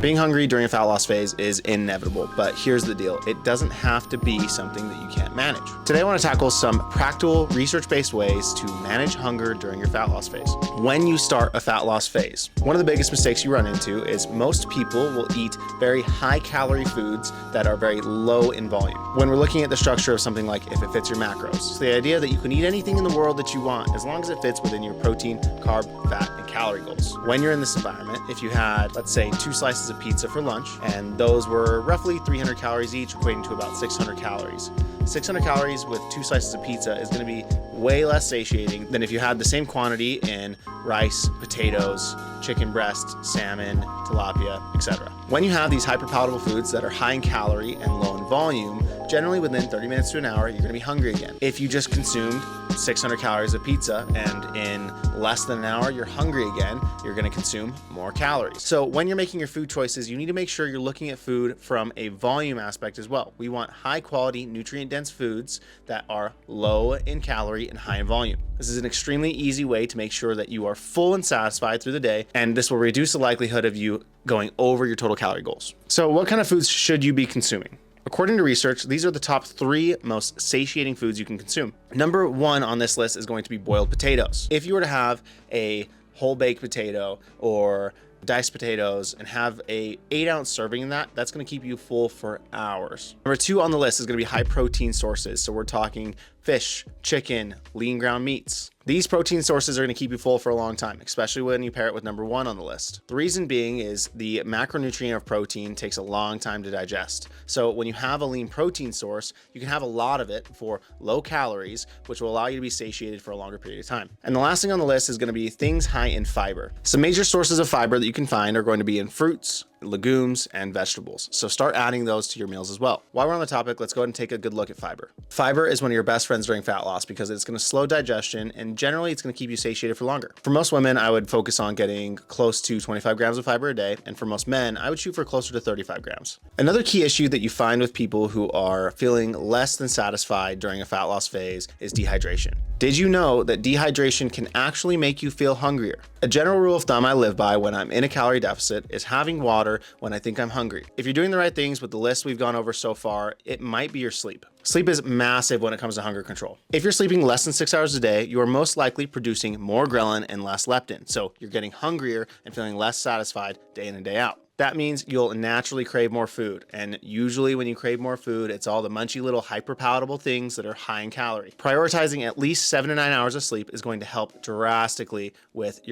Being hungry during a fat loss phase is inevitable, but here's the deal. It doesn't have to be something that you can't manage. Today I want to tackle some practical, research-based ways to manage hunger during your fat loss phase. When you start a fat loss phase, one of the biggest mistakes you run into is most people will eat very high-calorie foods that are very low in volume. When we're looking at the structure of something like if it fits your macros, so the idea that you can eat anything in the world that you want as long as it fits within your protein, carb, fat, and calorie goals. When you're in this environment, if you had, let's say, 2 slices of pizza for lunch, and those were roughly 300 calories each, equating to about 600 calories. 600 calories with 2 slices of pizza is going to be way less satiating than if you had the same quantity in rice, potatoes, chicken breast, salmon, tilapia, etc. When you have these hyper-palatable foods that are high in calorie and low in volume, generally within 30 minutes to an hour, you're going to be hungry again. If you just consumed 600 calories of pizza and in less than an hour you're hungry again, you're going to consume more calories. So when you're making your food choices, you need to make sure you're looking at food from a volume aspect as well. We want high quality, nutrient dense foods that are low in calorie and high in volume. This is an extremely easy way to make sure that you are full and satisfied through the day, and this will reduce the likelihood of you going over your total calorie goals. So what kind of foods should you be consuming? According to research, these are the top 3 most satiating foods you can consume. Number 1 on this list is going to be boiled potatoes. If you were to have a whole baked potato or diced potatoes and have a 8-ounce serving in that's going to keep you full for hours. Number 2 on the list is going to be high protein sources. So we're talking fish, chicken, lean ground meats. These protein sources are going to keep you full for a long time, especially when you pair it with number 1 on the list. The reason being is the macronutrient of protein takes a long time to digest. So when you have a lean protein source, you can have a lot of it for low calories, which will allow you to be satiated for a longer period of time. And the last thing on the list is going to be things high in fiber. Some major sources of fiber that you can find are going to be in fruits, legumes, and vegetables. So start adding those to your meals as well. While we're on the topic, let's go ahead and take a good look at fiber. Fiber is one of your best friends during fat loss because it's going to slow digestion and generally it's going to keep you satiated for longer. For most women, I would focus on getting close to 25 grams of fiber a day, and for most men, I would shoot for closer to 35 grams. Another key issue that you find with people who are feeling less than satisfied during a fat loss phase is dehydration. Did you know that dehydration can actually make you feel hungrier? A general rule of thumb I live by when I'm in a calorie deficit is having water when I think I'm hungry. If you're doing the right things with the list we've gone over so far, it might be your sleep. Sleep is massive when it comes to hunger control. If you're sleeping less than 6 hours a day, you are most likely producing more ghrelin and less leptin. So you're getting hungrier and feeling less satisfied day in and day out. That means you'll naturally crave more food. And usually when you crave more food, it's all the munchy little hyper-palatable things that are high in calorie. Prioritizing at least 7 to 9 hours of sleep is going to help drastically with your